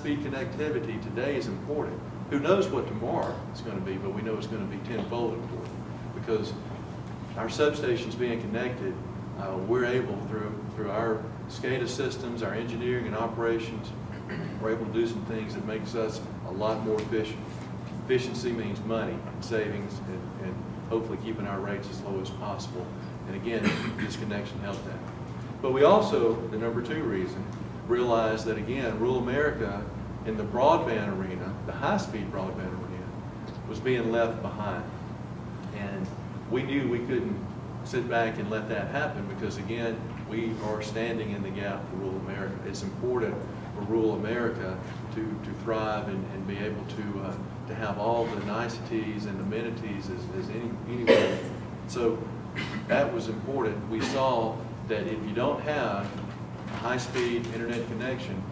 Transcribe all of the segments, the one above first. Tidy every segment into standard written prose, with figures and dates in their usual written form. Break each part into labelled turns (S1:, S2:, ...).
S1: high-speed connectivity today is important. Who knows what tomorrow is going to be, but we know it's going to be tenfold important because our substations being connected, we're able through our SCADA systems, our engineering and operations, we're able to do some things that makes us a lot more efficient. Efficiency means money and savings and hopefully keeping our rates as low as possible. And again, this connection helped that. But we also, the number 2 reason, realized that again, rural America in the broadband arena, the high-speed broadband arena, was being left behind. And we knew we couldn't sit back and let that happen because again, we are standing in the gap for rural America. It's important for rural America to thrive and be able to have all the niceties and amenities as anywhere. So that was important. We saw that if you don't have a high-speed internet connection,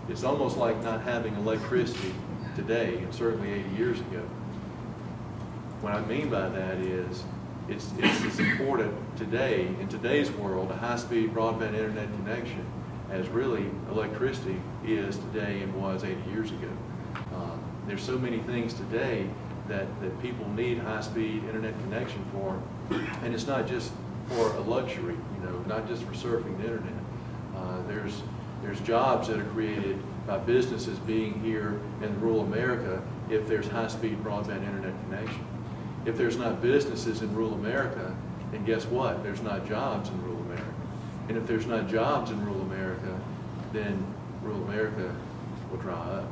S1: it's almost like not having electricity today, and certainly 80 years ago. What I mean by that is it's as important today, in today's world, a high-speed broadband internet connection as really electricity is today and was 80 years ago. There's so many things today that people need high-speed internet connection for, and it's not just for a luxury, not just for surfing the internet. There's jobs that are created by businesses being here in rural America if there's high-speed broadband internet connection. If there's not businesses in rural America, then guess what? There's not jobs in rural America. And if there's not jobs in rural America, then rural America will dry up.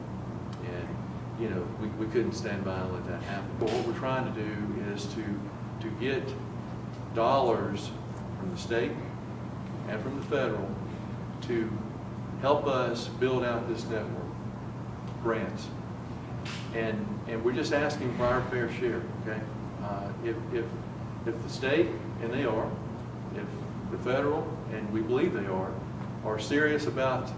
S1: And we couldn't stand by and let that happen. But what we're trying to do is to get dollars from the state and from the federal to help us build out this network, grants. And we're just asking for our fair share, okay? If the state, and they are, if the federal, and we believe they are serious about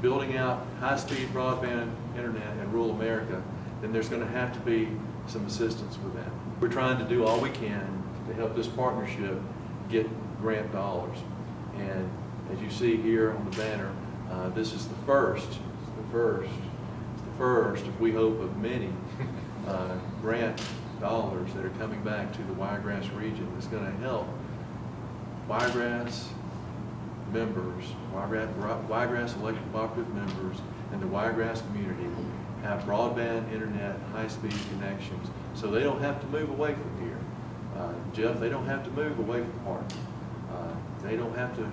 S1: building out high-speed broadband internet in rural America, then there's going to have to be some assistance with that. We're trying to do all we can to help this partnership get grant dollars. And as you see here on the banner, this is the first, if we hope, of many grant dollars that are coming back to the Wiregrass region that's going to help Wiregrass members, Wiregrass elected cooperative members, and the Wiregrass community have broadband internet high-speed connections, so they don't have to move away from here. Jeff, they don't have to move away from Park. They don't have to,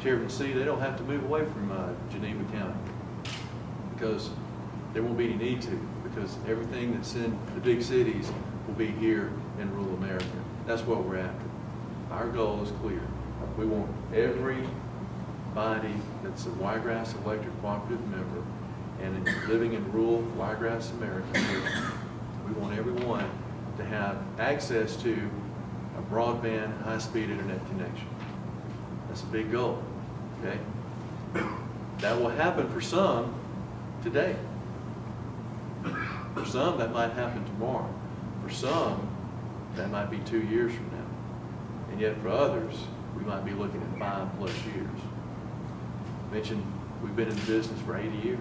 S1: Chairman C, they don't have to move away from Geneva County because there won't be any need to, because everything that's in the big cities will be here in rural America. That's what we're after. Our goal is clear. We want everybody that's a Wiregrass electric cooperative member and living in rural Wiregrass America, we want everyone to have access to a broadband high-speed internet connection. That's a big goal, okay? That will happen for some today. For some, that might happen tomorrow. For some, that might be 2 years from now. And yet for others, we might be looking at 5+ years. I mentioned we've been in the business for 80 years.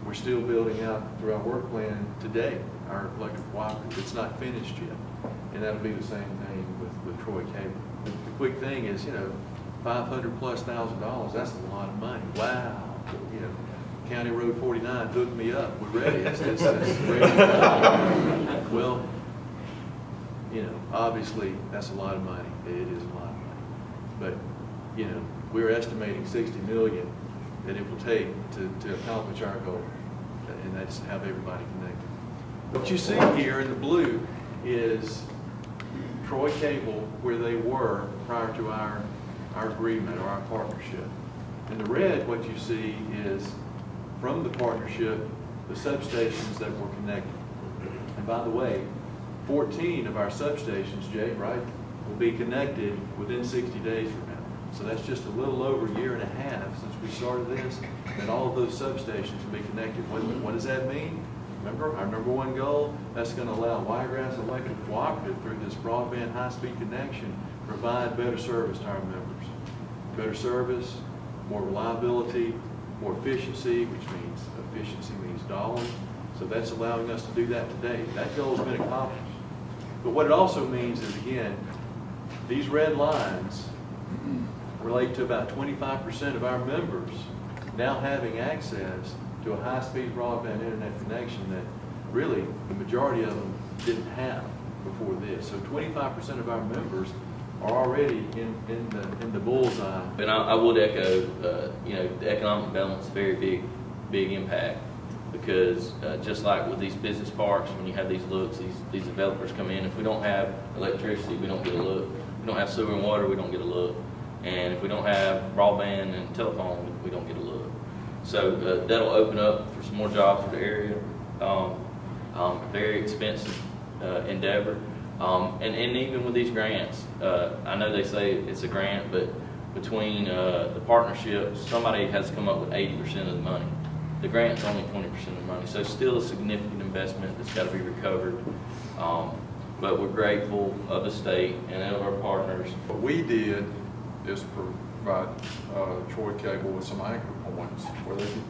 S1: We're still building out through our work plan today, our electric cooperative. It's not finished yet. And that'll be the same thing with Troy Cable. The quick thing is, $500,000+, that's a lot of money. Wow. County Road 49 hooked me up. We're ready. It's ready. Well, obviously that's a lot of money. It is a lot of money. But, we're estimating $60 million that it will take to accomplish our goal, and that's have everybody connected. What you see here in the blue is Troy Cable, where they were prior to our agreement or our partnership. In the red, what you see is from the partnership, the substations that were connected. And by the way, 14 of our substations, Jay, right, will be connected within 60 days from now. So that's just a little over a year and a half since we started this, and all of those substations will be connected. What does that mean? Remember, our number one goal, that's going to allow Wiregrass Electric Cooperative through this broadband high-speed connection provide better service to our members. Better service, more reliability, more efficiency, which means efficiency means dollars. So that's allowing us to do that today. That goal has been accomplished. But what it also means is, again, these red lines relate to about 25% of our members now having access to a high-speed broadband internet connection that really the majority of them didn't have before this. So 25% of our members are already in the bullseye.
S2: And I would echo, the economic development's very big impact, because just like with these business parks, when you have these looks, these developers come in. If we don't have electricity, we don't get a look. If we don't have sewer and water, we don't get a look. And if we don't have broadband and telephone, we don't get a look. So that'll open up for some more jobs for the area. Very expensive endeavor. And even with these grants, I know they say it's a grant, but between the partnerships, somebody has to come up with 80% of the money. The grant's only 20% of the money, so it's still a significant investment that's got to be recovered. But we're grateful of the state and of our partners.
S3: What we did is provide Troy Cable with some anchor points where they could,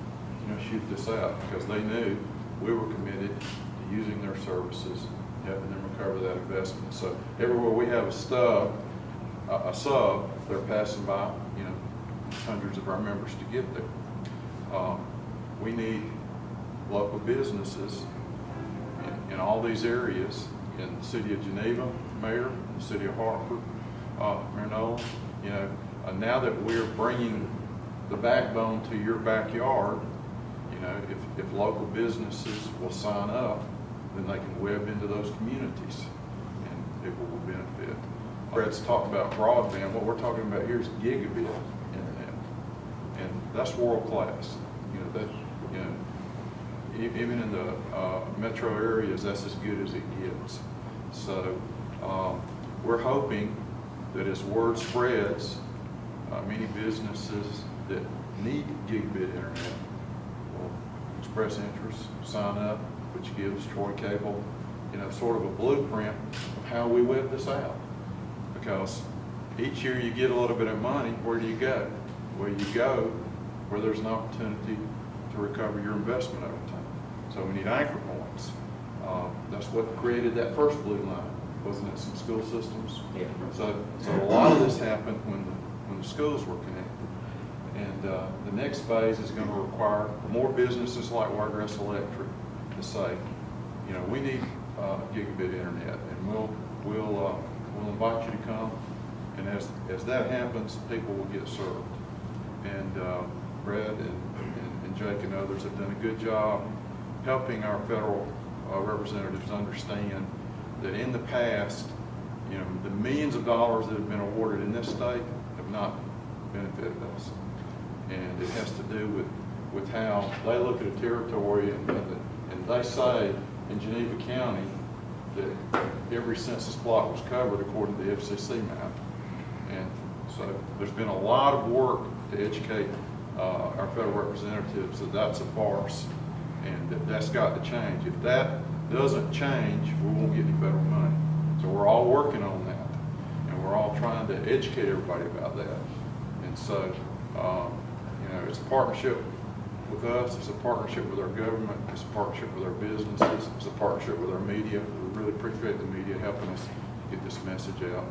S3: shoot this out, because they knew we were committed to using their services, helping them recover that investment. So everywhere we have a sub, they're passing by, hundreds of our members to get there. We need local businesses in all these areas, in the city of Geneva, Mayor, the city of Hartford, Mayor Nolan. Now that we're bringing the backbone to your backyard, if local businesses will sign up, then they can web into those communities and people will benefit. Brett's talked about broadband. What we're talking about here is gigabit internet, and that's world class. Even in the metro areas, that's as good as it gets. So we're hoping that as word spreads, many businesses that need gigabit internet will express interest, sign up, which gives Troy Cable, sort of a blueprint of how we web this out. Because each year you get a little bit of money, where do you go? Well, you go where there's an opportunity to recover your investment over time. So we need anchor points. That's what created that first blue line, wasn't it? Some school systems.
S2: Yeah.
S3: So a lot of this happened when the schools were connected. And the next phase is going to require more businesses like Wiregrass Electric to say, we need gigabit internet, and we'll invite you to come. And as that happens, people will get served. And Brad and Jake and others have done a good job helping our federal representatives understand that in the past, the millions of dollars that have been awarded in this state have not benefited us. And it has to do with how they look at a territory, and they say in Geneva County that every census plot was covered according to the FCC map. And so there's been a lot of work to educate our federal representatives that that's a farce, and that's got to change. If that doesn't change, we won't get any federal money. So we're all working on that, and we're all trying to educate everybody about that. And so, it's a partnership with us, it's a partnership with our government, it's a partnership with our businesses, it's a partnership with our media. We really appreciate the media helping us get this message out.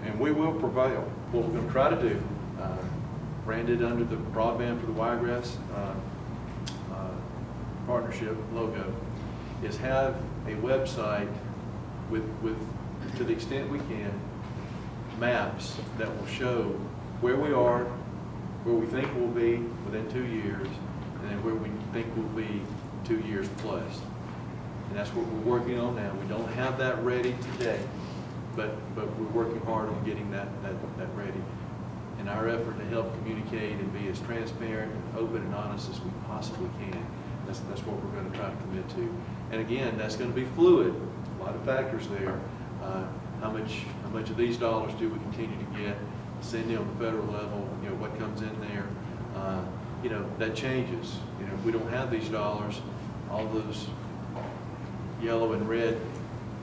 S3: And we will prevail.
S1: What we're going to try to do, branded under the Broadband for the Wiregrass partnership logo, is have a website with, to the extent we can, maps that will show where we are, where we think we'll be within 2 years, and then where we think we'll be 2 years plus. And that's what we're working on now. We don't have that ready today, but we're working hard on getting that ready. In our effort to help communicate and be as transparent and open and honest as we possibly can, that's what we're going to try to commit to. And again, that's going to be fluid. A lot of factors there. How much of these dollars do we continue to get? Sending on the federal level, what comes in there, that changes. If we don't have these dollars, all those yellow and red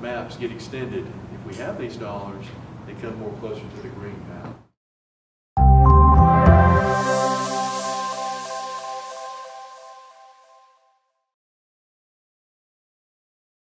S1: maps get extended. If we have these dollars, they come more closer to the green map.